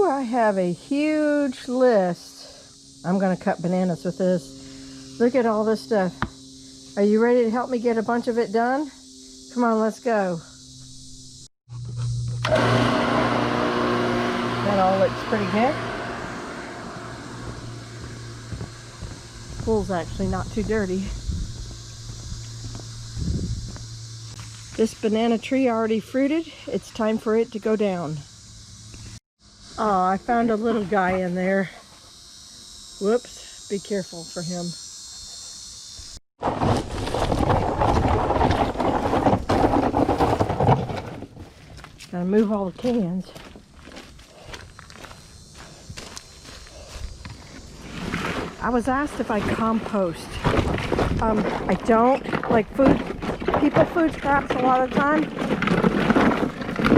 Woo, I have a huge list. I'm gonna cut bananas with this. Look at all this stuff. Are you ready to help me get a bunch of it done? Come on, let's go. That all looks pretty good. Pool's actually not too dirty. This banana tree already fruited. It's time for it to go down. Oh, I found a little guy in there. Whoops, be careful for him. Gotta move all the cans. I was asked if I compost. I don't like food scraps a lot of the time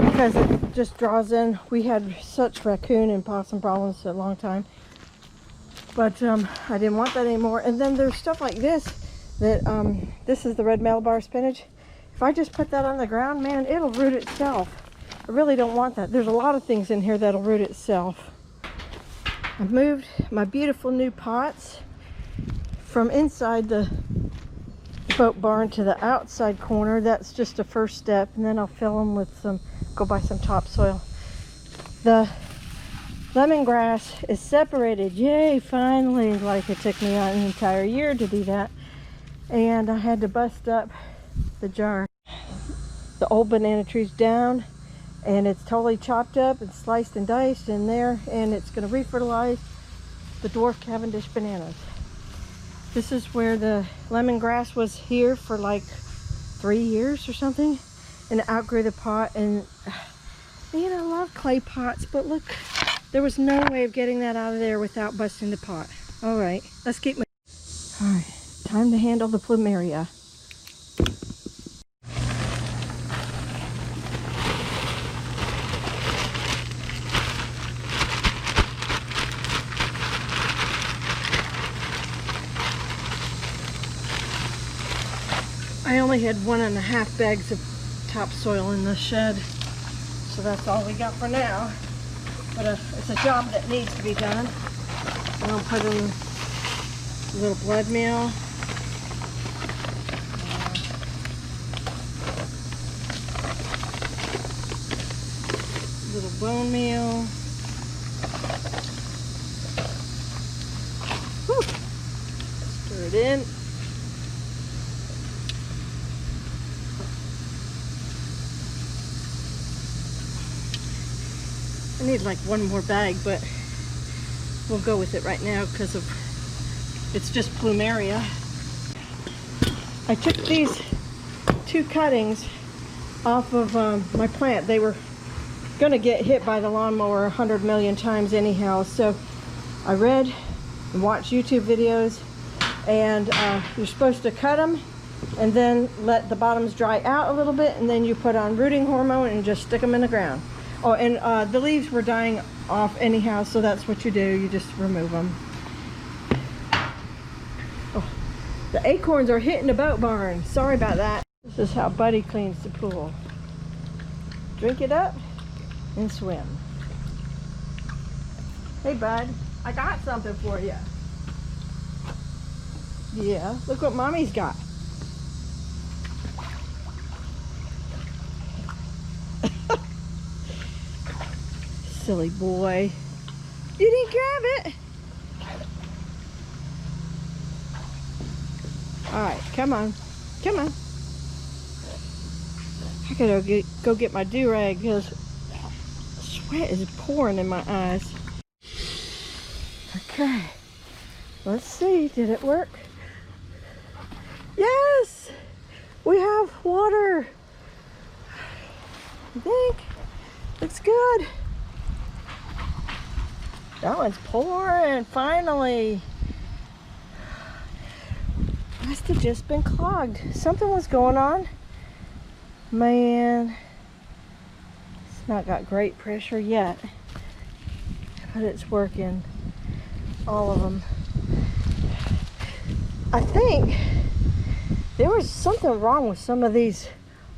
because it just draws in. We had such raccoon and possum problems for a long time, but I didn't want that anymore. And then there's stuff like this that this is the red Malabar spinach. If I just put that on the ground, man, it'll root itself. I really don't want that. There's a lot of things in here that'll root itself. I've moved my beautiful new pots from inside the boat barn to the outside corner. That's just a first step, and then I'll fill them with go buy some topsoil. The lemongrass is separated. Yay, finally. Like, it took me an entire year to do that. And I had to bust up the jar. The old banana tree's down, and it's totally chopped up and sliced and diced in there, and it's going to refertilize the dwarf Cavendish bananas. This is where the lemongrass was here for like 3 years or something, and it outgrew the pot. And man, I love clay pots, but look, there was no way of getting that out of there without busting the pot. All right, let's keep moving. All right, time to handle the plumeria. I only had 1.5 bags of topsoil in the shed, so that's all we got for now. But it's a job that needs to be done. I'm gonna put in a little blood meal, a little bone meal. Whew. Stir it in. I need like one more bag, but we'll go with it right now because it's just plumeria. I took these 2 cuttings off of my plant. They were gonna get hit by the lawnmower 100 million times anyhow, so I read and watched YouTube videos, and you're supposed to cut them and then let the bottoms dry out a little bit, and then you put on rooting hormone and just stick them in the ground. Oh, and the leaves were dying off anyhow, so that's what you do. You just remove them. Oh, the acorns are hitting the boat barn. Sorry about that. This is how Buddy cleans the pool. Drink it up and swim. Hey, Bud, I got something for you. Yeah, look what Mommy's got. Silly boy. You didn't grab it. All right, come on. Come on. I gotta go get my do-rag because sweat is pouring in my eyes. Okay. Let's see. Did it work? Yes! We have water. I think. Looks good. That one's pouring, finally. Must have just been clogged. Something was going on. Man, it's not got great pressure yet, but it's working. All of them. I think there was something wrong with some of these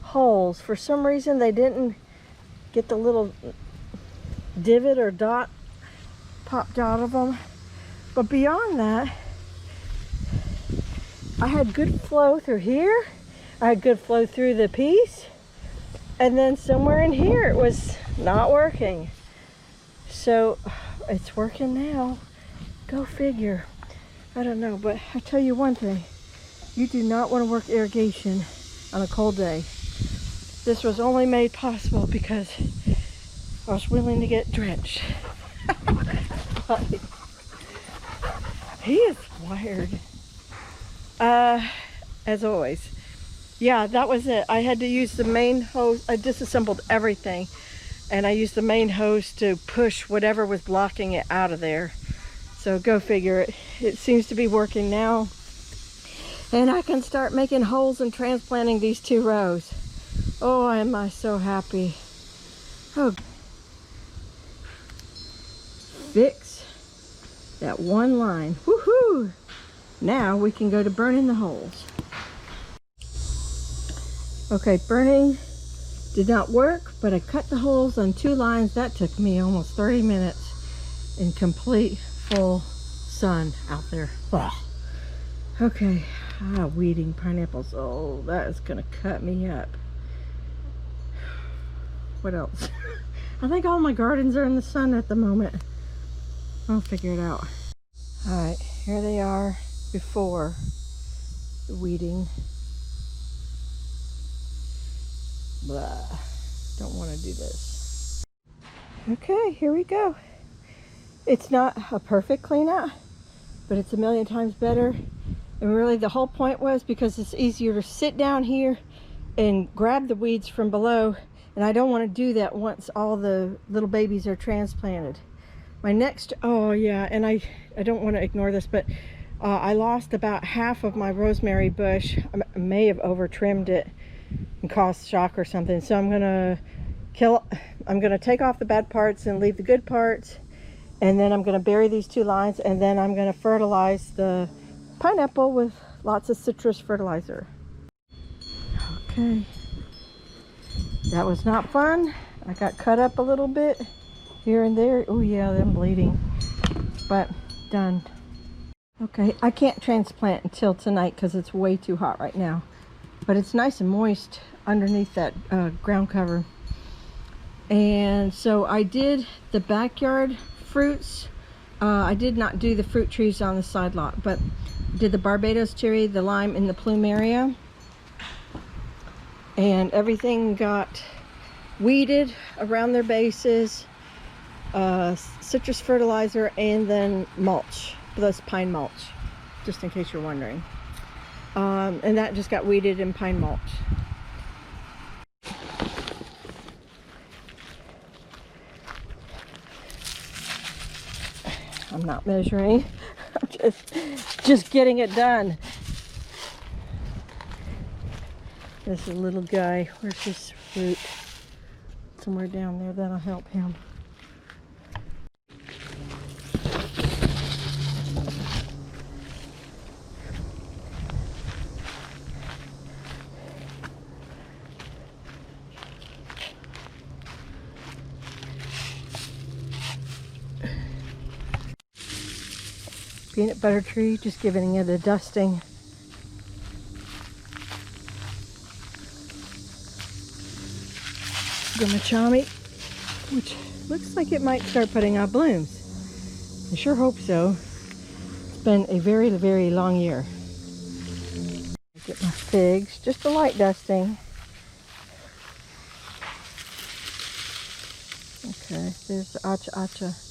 holes. For some reason, they didn't get the little divot or dot popped out of them. But beyond that, I had good flow through here. I had good flow through the piece. And then somewhere in here it was not working. So it's working now. Go figure. I don't know, but I tell you one thing. You do not want to work irrigation on a cold day. This was only made possible because I was willing to get drenched. He is wired. As always. Yeah, that was it. I had to use the main hose. I disassembled everything. And I used the main hose to push whatever was blocking it out of there. So go figure it. It seems to be working now. And I can start making holes and transplanting these 2 rows. Oh, am I so happy. Oh. Fix that one line. Woohoo! Now we can go to burning the holes. Okay, burning did not work, but I cut the holes on 2 lines. That took me almost 30 minutes in complete full sun out there. Ugh. Okay, weeding pineapples. Oh, that is gonna cut me up. What else? I think all my gardens are in the sun at the moment. I'll figure it out. All right, here they are before the weeding. Blah. Don't want to do this. Okay, here we go. It's not a perfect clean out, but it's a million times better. And really the whole point was because it's easier to sit down here and grab the weeds from below, and I don't want to do that once all the little babies are transplanted. My next, oh yeah, and I don't want to ignore this, but I lost about half of my rosemary bush. I may have over trimmed it and caused shock or something, so I'm gonna take off the bad parts and leave the good parts, and then I'm gonna bury these 2 lines, and then I'm gonna fertilize the pineapple with lots of citrus fertilizer. Okay, that was not fun. I got cut up a little bit here and there. Oh yeah, I'm bleeding, but done. Okay, I can't transplant until tonight because it's way too hot right now, but it's nice and moist underneath that ground cover. And so I did the backyard fruits. I did not do the fruit trees on the side lot, but did the Barbados cherry, the lime, and the plumeria. And everything got weeded around their bases, citrus fertilizer, and then mulch, plus pine mulch, just in case you're wondering. And that just got weeded in pine mulch. I'm not measuring. I'm just getting it done. This little guy, where's his fruit? Somewhere down there, that'll help him. Peanut butter tree, just giving it a dusting. Gumachami, which looks like it might start putting out blooms. I sure hope so. It's been a very, very long year. Get my figs, just a light dusting. Okay, there's the acha.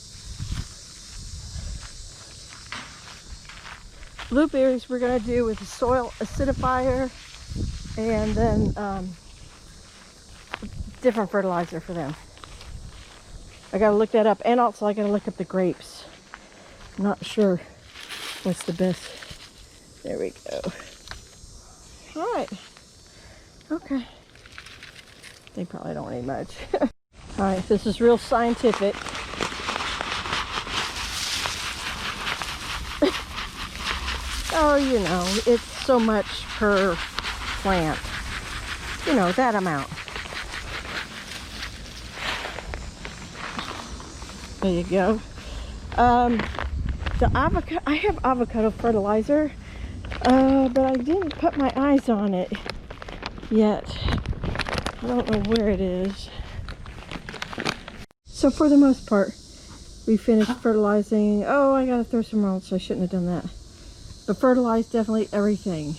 Blueberries we're going to do with a soil acidifier, and then different fertilizer for them. I got to look that up, and also I got to look up the grapes. I'm not sure what's the best. There we go. All right. Okay. They probably don't need much. All right, this is real scientific. Oh, you know, it's so much per plant. You know, that amount. There you go. The avocado, I have avocado fertilizer, but I didn't put my eyes on it yet. I don't know where it is. So for the most part, we finished fertilizing. Oh, I gotta throw some mulch. I shouldn't have done that. But fertilized definitely everything.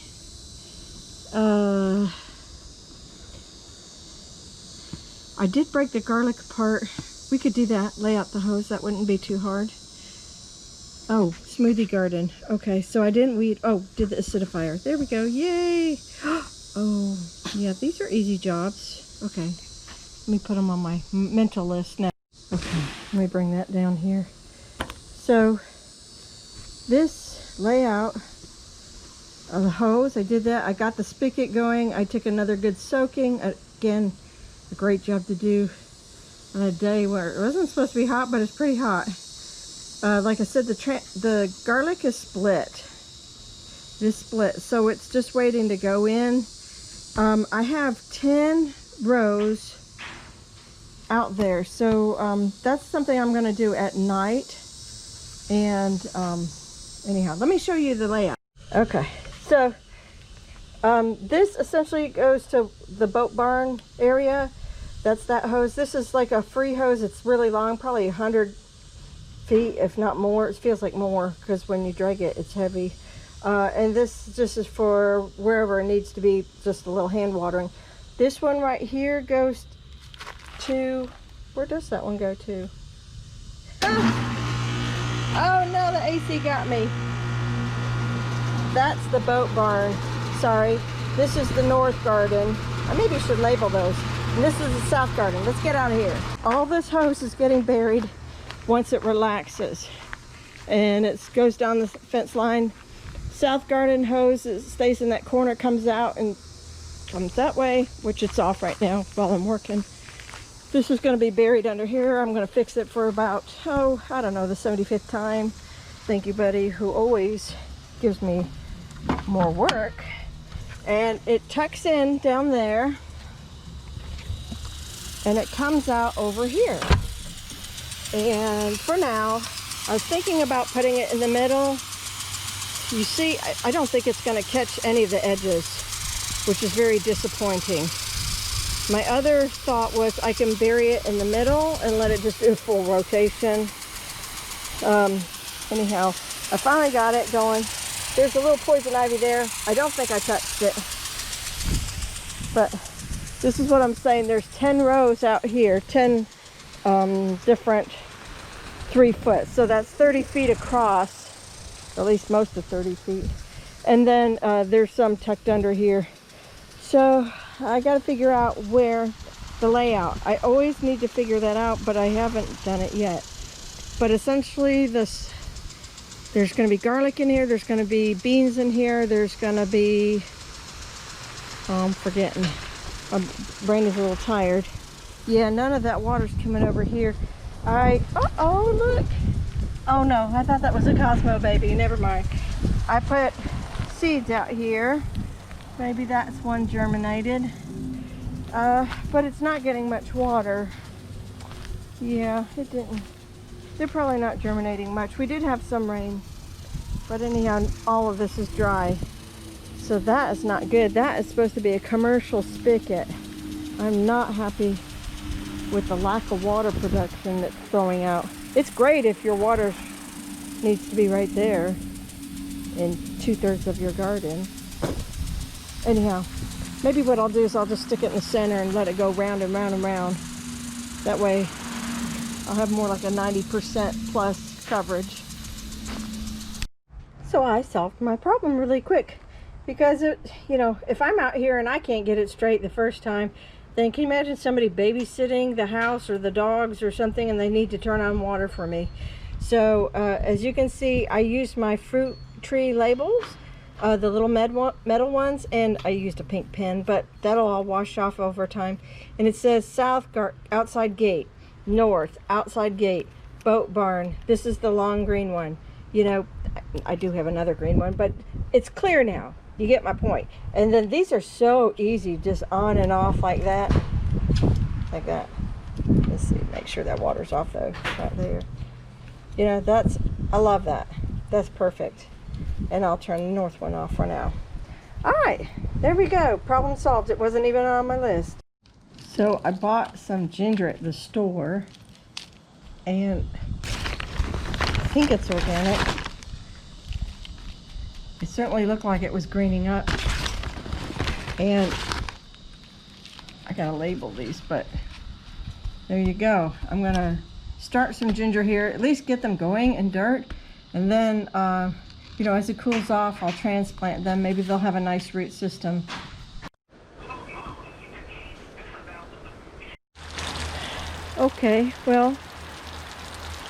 I did break the garlic apart. We could do that, lay out the hose. That wouldn't be too hard. Oh, smoothie garden. Okay, so I didn't weed. Oh, did the acidifier. There we go. Yay! Oh, yeah, these are easy jobs. Okay, let me put them on my mental list now. Okay, let me bring that down here. So, this layout of the hose, I did that. I got the spigot going. I took another good soaking. Again, a great job to do on a day where it wasn't supposed to be hot, but it's pretty hot. Like I said, the garlic is split. This split, so it's just waiting to go in. I have 10 rows out there, so that's something I'm going to do at night. And anyhow, let me show you the layout. Okay, so this essentially goes to the boat barn area. That's that hose. This is like a free hose. It's really long, probably 100 feet, if not more. It feels like more because when you drag it, it's heavy. And this just is for wherever it needs to be, just a little hand watering. This one right here goes to, where does that one go to? Ah! Oh no, the AC got me. That's the boat barn. Sorry. This is the north garden. I maybe should label those. And this is the south garden. Let's get out of here. All this hose is getting buried once it relaxes. And it goes down the fence line. South garden hose, it stays in that corner, comes out and comes that way, which it's off right now while I'm working. This is going to be buried under here. I'm going to fix it for about, oh, I don't know, the 75th time. Thank you, buddy, who always gives me more work. And it tucks in down there and it comes out over here. And for now, I was thinking about putting it in the middle. You see, I don't think it's going to catch any of the edges, which is very disappointing. My other thought was I can bury it in the middle and let it just do a full rotation. Anyhow, I finally got it going. There's a little poison ivy there. I don't think I touched it. But this is what I'm saying. There's 10 rows out here, 10 different 3 foot. So that's 30 feet across, or at least most of 30 feet. And then there's some tucked under here. So I got to figure out where the layout. I always need to figure that out, but I haven't done it yet. But essentially there's going to be garlic in here. There's going to be beans in here. There's going to be, oh, I'm forgetting. My brain is a little tired. Yeah, none of that water's coming over here. Uh-oh, look. Oh no, I thought that was a Cosmo baby. Never mind. I put seeds out here. Maybe that's one germinated. But it's not getting much water. Yeah, it didn't. They're probably not germinating much. We did have some rain. But anyhow, all of this is dry. So that is not good. That is supposed to be a commercial spigot. I'm not happy with the lack of water production that's throwing out. It's great if your water needs to be right there in 2/3 of your garden. Anyhow, maybe what I'll do is I'll just stick it in the center and let it go round and round and round. That way I'll have more like a 90% plus coverage. So I solved my problem really quick because if I'm out here and I can't get it straight the first time, then can you imagine somebody babysitting the house or the dogs or something and they need to turn on water for me? So as you can see, I used my fruit tree labels, the little metal ones, and I used a pink pen, but that'll all wash off over time. And it says south outside gate, north outside gate, boat barn. This is the long green one. I do have another green one, but it's clear now. You get my point. And then these are so easy, just on and off like that. Like that. Let's see, make sure that water's off though, right there. You know, I love that. That's perfect. And I'll turn the north one off for now. All right, there we go. Problem solved. It wasn't even on my list. So I bought some ginger at the store, and I think it's organic. It certainly looked like it was greening up. And I gotta label these, but there you go. I'm gonna start some ginger here, at least get them going in dirt, and then you know, as it cools off, I'll transplant them. Maybe they'll have a nice root system. Okay, well,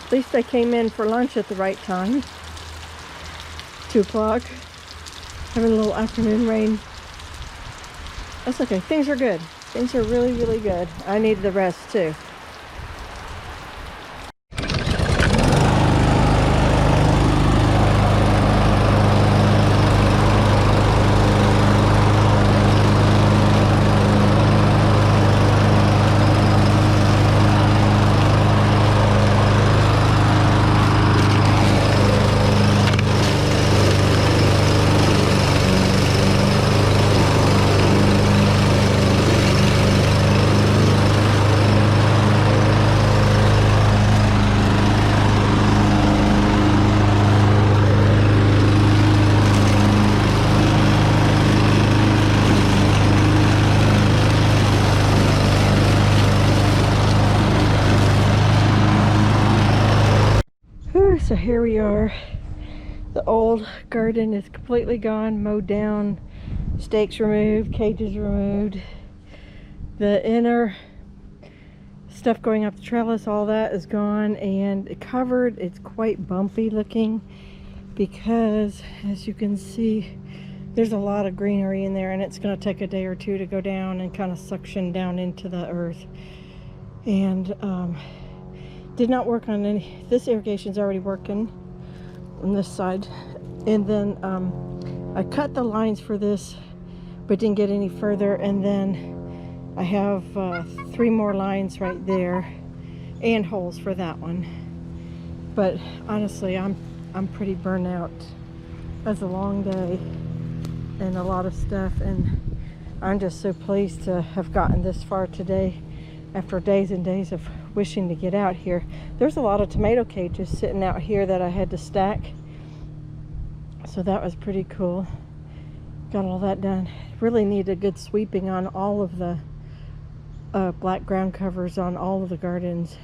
at least I came in for lunch at the right time. 2 o'clock. Having a little afternoon rain. That's okay. Things are good. Things are really, really good. I needed the rest too. So here we are. The old garden is completely gone, mowed down, stakes removed, cages removed. The inner stuff going up the trellis, all that is gone, and covered. It's quite bumpy looking because, as you can see, there's a lot of greenery in there, and it's going to take a day or two to go down and kind of suction down into the earth. And did not work on any. This irrigation's already working on this side, and then I cut the lines for this but didn't get any further, and then I have 3 more lines right there and holes for that one. But honestly, I'm pretty burnt out. That's a long day and a lot of stuff, and I'm just so pleased to have gotten this far today after days and days of wishing to get out here. There's a lot of tomato cages sitting out here that I had to stack, so that was pretty cool. Got all that done. Really need a good sweeping on all of the black ground covers on all of the gardens,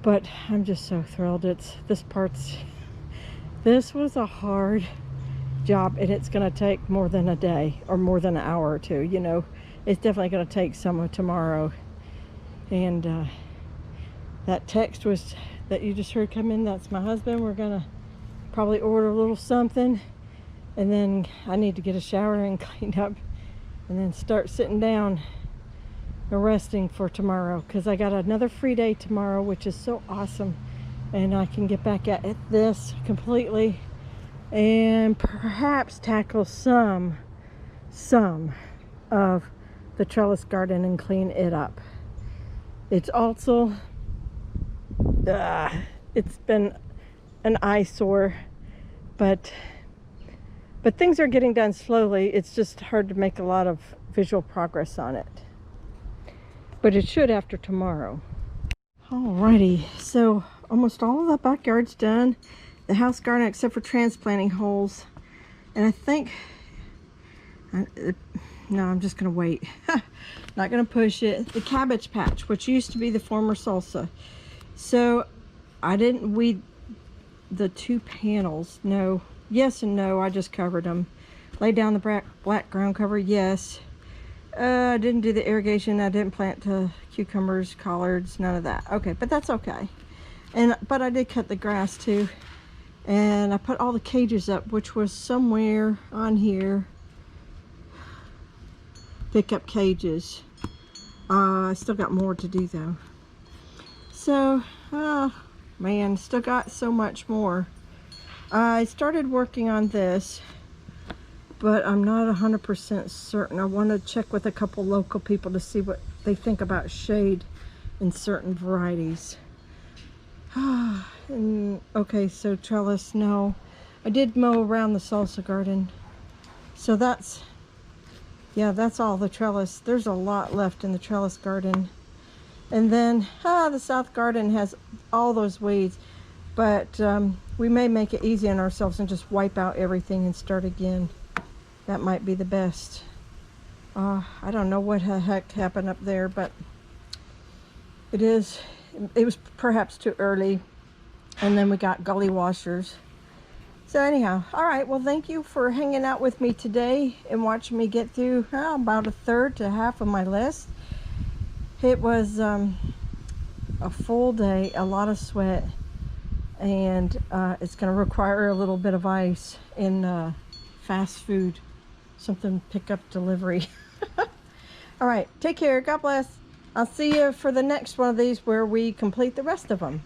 but I'm just so thrilled. This was a hard job, and it's going to take more than a day or more than an hour or two. You know, it's definitely going to take some of tomorrow. And that text was that you just heard come in, that's my husband. We're gonna probably order a little something, and then I need to get a shower and clean up, and then start sitting down and resting for tomorrow, because I got another free day tomorrow, which is so awesome, and I can get back at this completely and perhaps tackle some of the trellis garden and clean it up. It's also, it's been an eyesore, but things are getting done slowly. It's just hard to make a lot of visual progress on it. But it should after tomorrow. Alrighty, so almost all of the backyard's done. The house garden, except for transplanting holes. And I think, no, I'm just gonna wait. Not gonna push it. The cabbage patch, which used to be the former salsa. So I didn't weed the 2 panels. No, yes and no, I just covered them. Laid down the black ground cover, yes. I didn't do the irrigation. I didn't plant cucumbers, collards, none of that. Okay, but that's okay. But I did cut the grass too. And I put all the cages up, which was somewhere on here. Pick up cages. I still got more to do though. So, oh man, still got so much more. I started working on this, but I'm not 100% certain. I want to check with a couple local people to see what they think about shade in certain varieties. And Okay, so trellis, no. I did mow around the salsa garden. So that's, yeah, that's all the trellis. There's a lot left in the trellis garden. And then, the south garden has all those weeds. But we may make it easy on ourselves and just wipe out everything and start again. That might be the best. I don't know what the heck happened up there, but it was perhaps too early. And then we got gully washers. So anyhow, all right, well, thank you for hanging out with me today and watching me get through about a third to half of my list. It was a full day, a lot of sweat, and it's going to require a little bit of ice in fast food, something pickup delivery. All right, take care. God bless. I'll see you for the next one of these where we complete the rest of them.